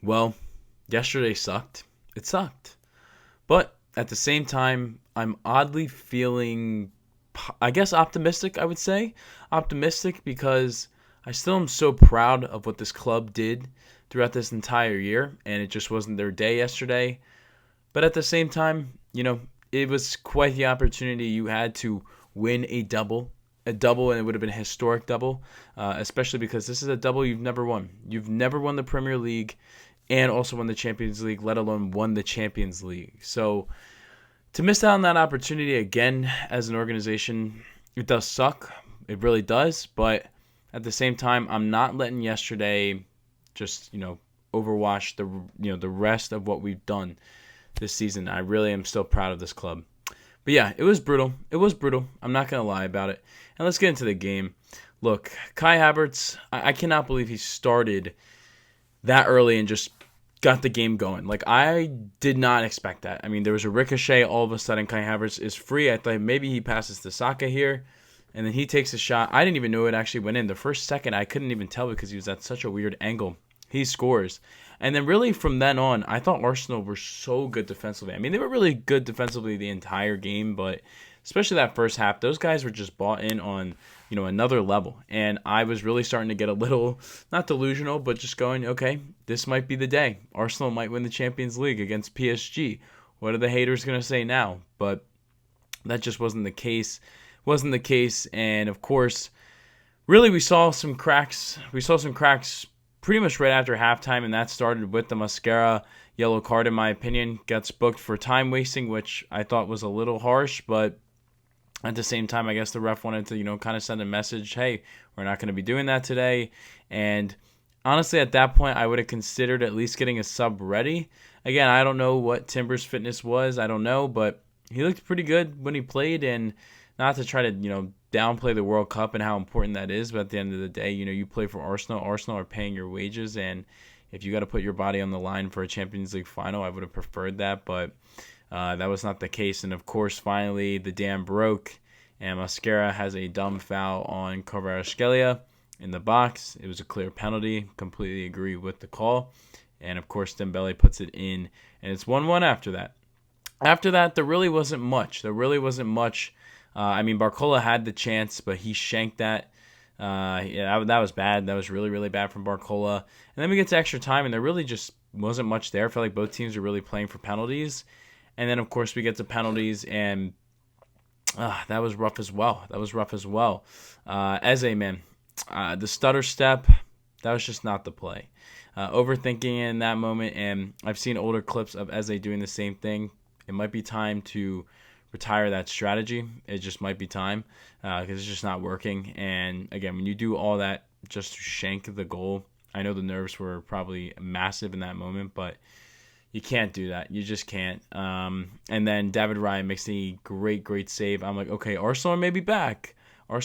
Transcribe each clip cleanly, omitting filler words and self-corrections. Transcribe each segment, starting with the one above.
Well, yesterday sucked. It sucked. But at the same time, I'm oddly feeling, I guess, optimistic, I would say. Optimistic because I still am so proud of what this club did throughout this entire year, and it just wasn't their day yesterday. But at the same time, it was quite the opportunity you had to win a double, and it would have been a historic double, especially because this is a double you've never won. You've never won the Premier League and also won the Champions League, let alone won the Champions League. So to miss out on that opportunity again as an organization, it does suck. It really does. But at the same time, I'm not letting yesterday just, overwash the rest of what we've done this season. I really am still proud of this club. But yeah, it was brutal. It was brutal. I'm not going to lie about it. And let's get into the game. Look, Kai Havertz, I cannot believe he started that early and just got the game going. Like, I did not expect that. I mean, there was a ricochet. All of a sudden, Kai Havertz is free. I thought maybe he passes to Saka here, and then he takes a shot. I didn't even know it actually went in. The first second, I couldn't even tell because he was at such a weird angle. He scores. And then really from then on, I thought Arsenal were so good defensively. I mean, they were really good defensively the entire game, but especially that first half, those guys were just bought in on, another level. And I was really starting to get a little, not delusional, but just going, okay, this might be the day. Arsenal might win the Champions League against PSG. What are the haters going to say now? But that just wasn't the case. Wasn't the case. And of course, really we saw some cracks. We saw some cracks pretty much right after halftime, and that started with the Mascara yellow card, in my opinion. Gets booked for time wasting, which I thought was a little harsh, but at the same time, I guess the ref wanted to, kind of send a message, hey, we're not going to be doing that today. And honestly, at that point, I would have considered at least getting a sub ready. Again, I don't know what Timber's fitness was. I don't know, but he looked pretty good when he played, and not to try to, downplay the World Cup and how important that is, but at the end of the day, you play for Arsenal. Arsenal are paying your wages, and if you got to put your body on the line for a Champions League final, I would have preferred that, but that was not the case. And of course, finally, the dam broke, and Mascara has a dumb foul on Kvaratskhelia in the box. It was a clear penalty. Completely agree with the call. And of course, Dembele puts it in, and it's 1-1 after that. After that, there really wasn't much. Barcola had the chance, but he shanked that. That was bad. That was really, really bad from Barcola. And then we get to extra time, and there really just wasn't much there. I felt like both teams were really playing for penalties. And then, of course, we get to penalties, and that was rough as well. Eze, man, the stutter step, that was just not the play. Overthinking in that moment, and I've seen older clips of Eze doing the same thing. It might be time to retire that strategy. It just might be time because it's just not working. And again, when you do all that just to shank the goal, I know the nerves were probably massive in that moment, but you can't do that. You just can't. And then David Raya makes a great, great save. I'm like, okay, Arsenal are maybe back. And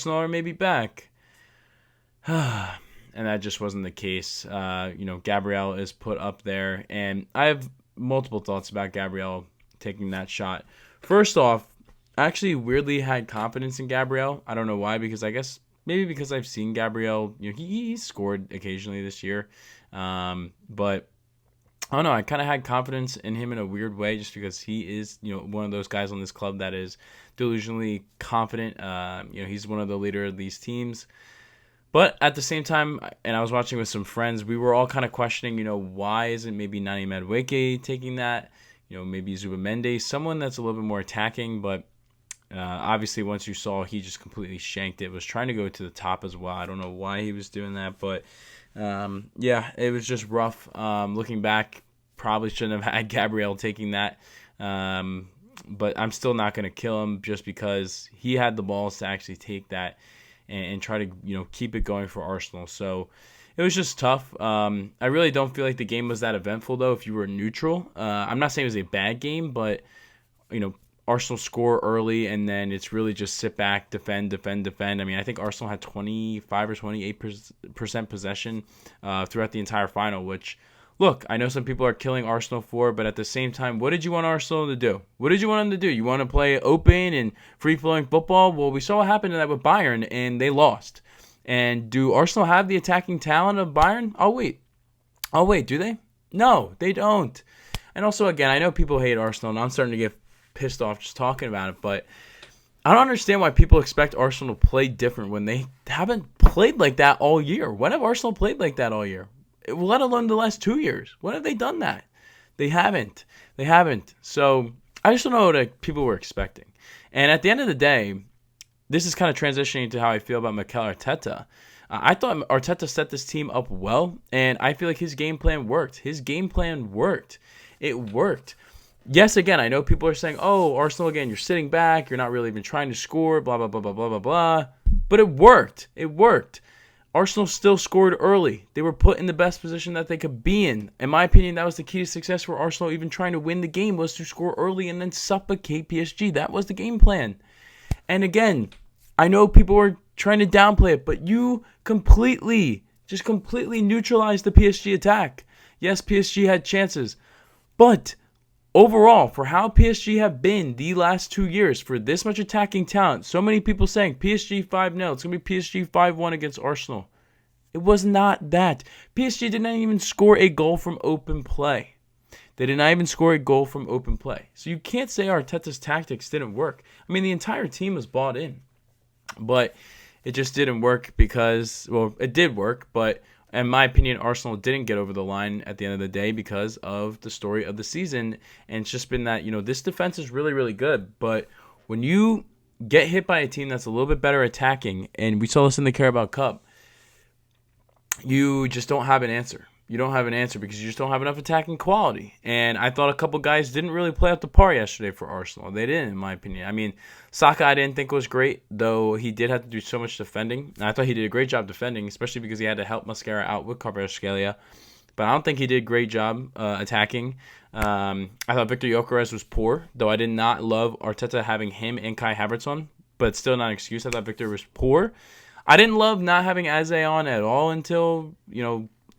that just wasn't the case. Gabriel is put up there, and I have multiple thoughts about Gabriel taking that shot. First off, I actually weirdly had confidence in Gabriel. I don't know why, because I guess maybe because I've seen Gabriel, he scored occasionally this year. But I don't know, I kind of had confidence in him in a weird way just because he is, one of those guys on this club that is delusionally confident. He's one of the leader of these teams. But at the same time, and I was watching with some friends, we were all kind of questioning, why isn't maybe Nani Madueke taking that? Maybe Zubamendi, someone that's a little bit more attacking, but obviously once you saw he just completely shanked it, was trying to go to the top as well. I don't know why he was doing that, but it was just rough. Looking back, probably shouldn't have had Gabriel taking that, but I'm still not going to kill him just because he had the balls to actually take that and try to keep it going for Arsenal. So it was just tough. I really don't feel like the game was that eventful, though, if you were neutral. I'm not saying it was a bad game, but, Arsenal score early, and then it's really just sit back, defend. I mean, I think Arsenal had 25 or 28% possession throughout the entire final, which, look, I know some people are killing Arsenal for, but at the same time, what did you want Arsenal to do? You want to play open and free-flowing football? Well, we saw what happened to that with Bayern, and they lost. And do Arsenal have the attacking talent of Bayern? I'll wait. Do they? No, they don't. And also, again, I know people hate Arsenal, and I'm starting to get pissed off just talking about it, but I don't understand why people expect Arsenal to play different when they haven't played like that all year. When have Arsenal played like that all year? Let alone the last 2 years. When have they done that? They haven't. They haven't. So I just don't know what people were expecting. And at the end of the day, this is kind of transitioning to how I feel about Mikel Arteta. I thought Arteta set this team up well, and I feel like his game plan worked. His game plan worked. It worked. Yes, again, I know people are saying, oh, Arsenal, again, you're sitting back. You're not really even trying to score, blah, blah, blah, blah, blah, blah, blah. But it worked. It worked. Arsenal still scored early. They were put in the best position that they could be in. In my opinion, that was the key to success for Arsenal even trying to win the game, was to score early and then suffocate PSG. That was the game plan. And again, I know people are trying to downplay it, but you completely neutralized the PSG attack. Yes, PSG had chances, but overall, for how PSG have been the last 2 years, for this much attacking talent, so many people saying PSG 5-0, it's going to be PSG 5-1 against Arsenal. It was not that. PSG did not even score a goal from open play. They did not even score a goal from open play. So you can't say Arteta's tactics didn't work. I mean, the entire team was bought in. But it just didn't work because, well, it did work, but in my opinion, Arsenal didn't get over the line at the end of the day because of the story of the season. And it's just been that, this defense is really, really good. But when you get hit by a team that's a little bit better attacking, and we saw this in the Carabao Cup, you just don't have an answer. You don't have an answer because you just don't have enough attacking quality. And I thought a couple guys didn't really play up the par yesterday for Arsenal. They didn't, in my opinion. I mean, Saka I didn't think was great, though he did have to do so much defending. And I thought he did a great job defending, especially because he had to help Mascara out with Kvaratskhelia. But I don't think he did a great job attacking. I thought Victor Gyökeres was poor, though I did not love Arteta having him and Kai Havertz on. But still not an excuse. I thought Victor was poor. I didn't love not having Eze on at all until,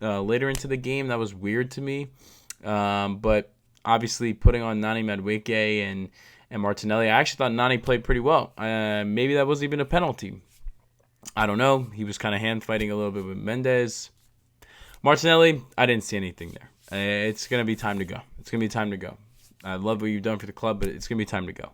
later into the game. That was weird to me. But obviously putting on Nani Madueke and Martinelli, I actually thought Nani played pretty well. Maybe that wasn't even a penalty. I don't know. He was kind of hand fighting a little bit with Mendes. Martinelli, I didn't see anything there. It's going to be time to go. It's going to be time to go. I love what you've done for the club, but it's going to be time to go.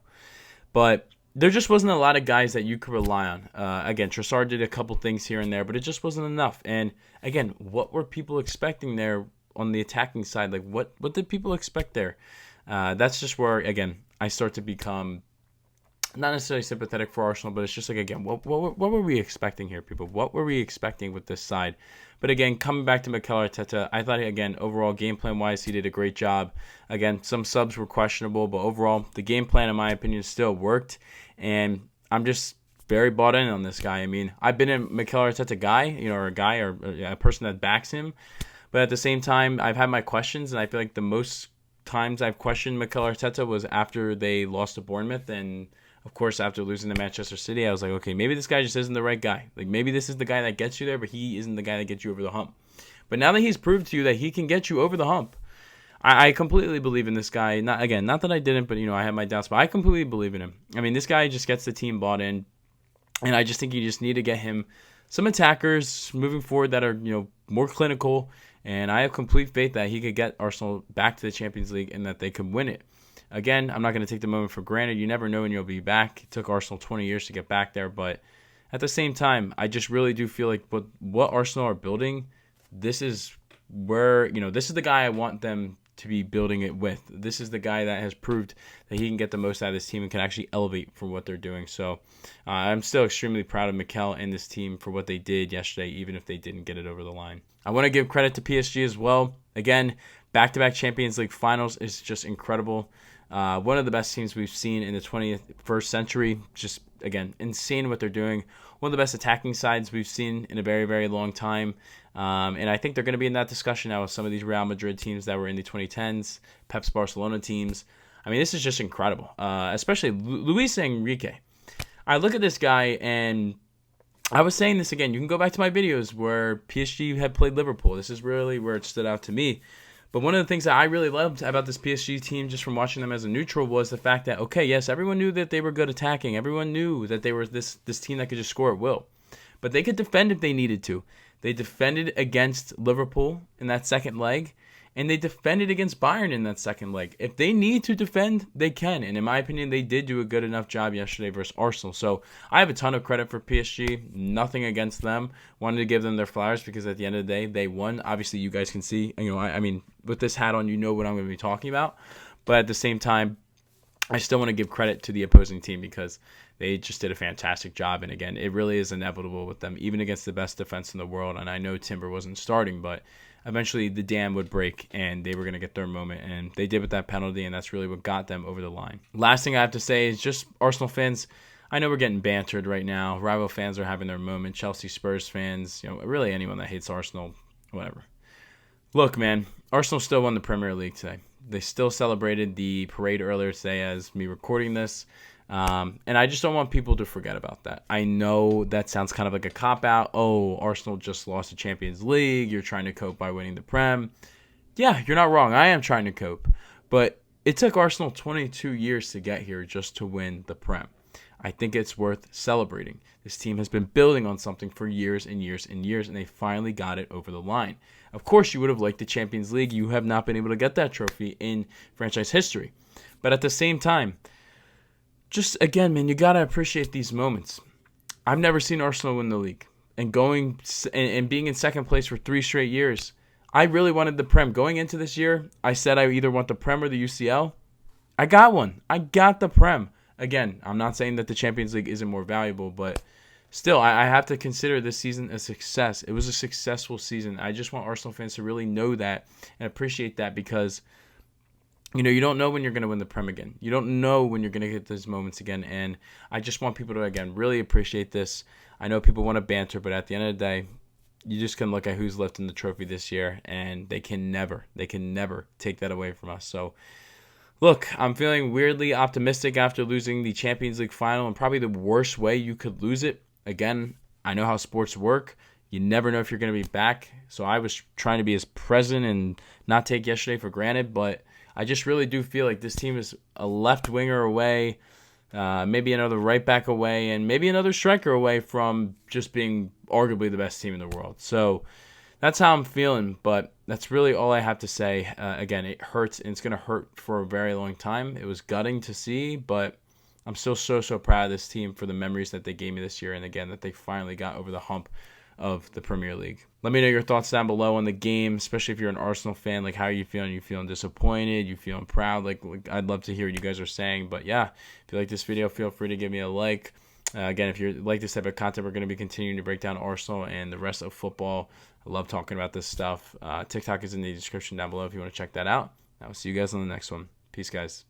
But there just wasn't a lot of guys that you could rely on. Again, Trossard did a couple things here and there, but it just wasn't enough. And again, what were people expecting there on the attacking side? Like, what did people expect there? That's just where, again, I start to become not necessarily sympathetic for Arsenal, but it's just like, again, what were we expecting here, people? What were we expecting with this side? But again, coming back to Mikel Arteta, I thought, again, overall, game plan-wise, he did a great job. Again, some subs were questionable, but overall, the game plan, in my opinion, still worked. And I'm just very bought in on this guy. I mean, I've been a Mikel Arteta guy, or a person that backs him. But at the same time, I've had my questions, and I feel like the most times I've questioned Mikel Arteta was after they lost to Bournemouth, and of course, after losing to Manchester City, I was like, okay, maybe this guy just isn't the right guy. Like, maybe this is the guy that gets you there, but he isn't the guy that gets you over the hump. But now that he's proved to you that he can get you over the hump, I completely believe in this guy. Not that I didn't, but, I had my doubts, but I completely believe in him. I mean, this guy just gets the team bought in, and I just think you just need to get him some attackers moving forward that are, more clinical, and I have complete faith that he could get Arsenal back to the Champions League and that they could win it. Again, I'm not going to take the moment for granted. You never know when you'll be back. It took Arsenal 20 years to get back there, but at the same time, I just really do feel like what Arsenal are building, this is where, this is the guy I want them to be building it with. This is the guy that has proved that he can get the most out of this team and can actually elevate from what they're doing. So I'm still extremely proud of Mikel and this team for what they did yesterday, even if they didn't get it over the line. I want to give credit to PSG as well. Again, back-to-back Champions League finals is just incredible. One of the best teams we've seen in the 21st century. Just, again, insane what they're doing. One of the best attacking sides we've seen in a very, very long time. And I think they're going to be in that discussion now with some of these Real Madrid teams that were in the 2010s, Pep's Barcelona teams. I mean, this is just incredible, especially Luis Enrique. I look at this guy, and I was saying this again. You can go back to my videos where PSG had played Liverpool. This is really where it stood out to me. But one of the things that I really loved about this PSG team, just from watching them as a neutral, was the fact that, okay, yes, everyone knew that they were good attacking. Everyone knew that they were this team that could just score at will. But they could defend if they needed to. They defended against Liverpool in that second leg, and they defended against Bayern in that second leg. If they need to defend, they can. And in my opinion, they did do a good enough job yesterday versus Arsenal. So I have a ton of credit for PSG. Nothing against them. Wanted to give them their flowers because at the end of the day, they won. Obviously, you guys can see, I mean, with this hat on, you know what I'm going to be talking about. But at the same time, I still want to give credit to the opposing team because they just did a fantastic job. And again, it really is inevitable with them, even against the best defense in the world. And I know Timber wasn't starting, but eventually the dam would break and they were going to get their moment. And they did with that penalty, and that's really what got them over the line. Last thing I have to say is just Arsenal fans, I know we're getting bantered right now. Rival fans are having their moment. Chelsea, Spurs fans, really anyone that hates Arsenal, whatever. Look, man, Arsenal still won the Premier League today. They still celebrated the parade earlier today as me recording this. And I just don't want people to forget about that. I know that sounds kind of like a cop-out. Oh, Arsenal just lost the Champions League. You're trying to cope by winning the Prem. Yeah, you're not wrong. I am trying to cope. But it took Arsenal 22 years to get here just to win the Prem. I think it's worth celebrating. This team has been building on something for years and years and years, and they finally got it over the line. Of course, you would have liked the Champions League. You have not been able to get that trophy in franchise history. But at the same time, just again, man, you got to appreciate these moments. I've never seen Arsenal win the league. And going and being in second place for 3 straight years, I really wanted the Prem. Going into this year, I said I either want the Prem or the UCL. I got one. I got the Prem. Again, I'm not saying that the Champions League isn't more valuable, but still, I have to consider this season a success. It was a successful season. I just want Arsenal fans to really know that and appreciate that because, you don't know when you're going to win the Prem again. You don't know when you're going to get those moments again, and I just want people to, again, really appreciate this. I know people want to banter, but at the end of the day, you just can look at who's lifting the trophy this year, and they can never take that away from us. So, look, I'm feeling weirdly optimistic after losing the Champions League final in probably the worst way you could lose it. Again, I know how sports work. You never know if you're going to be back. So I was trying to be as present and not take yesterday for granted. But I just really do feel like this team is a left winger away, maybe another right back away, and maybe another striker away from just being arguably the best team in the world. So that's how I'm feeling, but that's really all I have to say. Again, it hurts, and it's going to hurt for a very long time. It was gutting to see, but I'm still so proud of this team for the memories that they gave me this year, and again, that they finally got over the hump of the Premier League. Let me know your thoughts down below on the game, especially if you're an Arsenal fan. Like, how are you feeling? You feeling disappointed? You feeling proud? Like I'd love to hear what you guys are saying. But yeah, if you like this video, feel free to give me a like. Again, if you like this type of content, we're going to be continuing to break down Arsenal and the rest of football. I love talking about this stuff. TikTok is in the description down below if you want to check that out. I will see you guys on the next one. Peace, guys.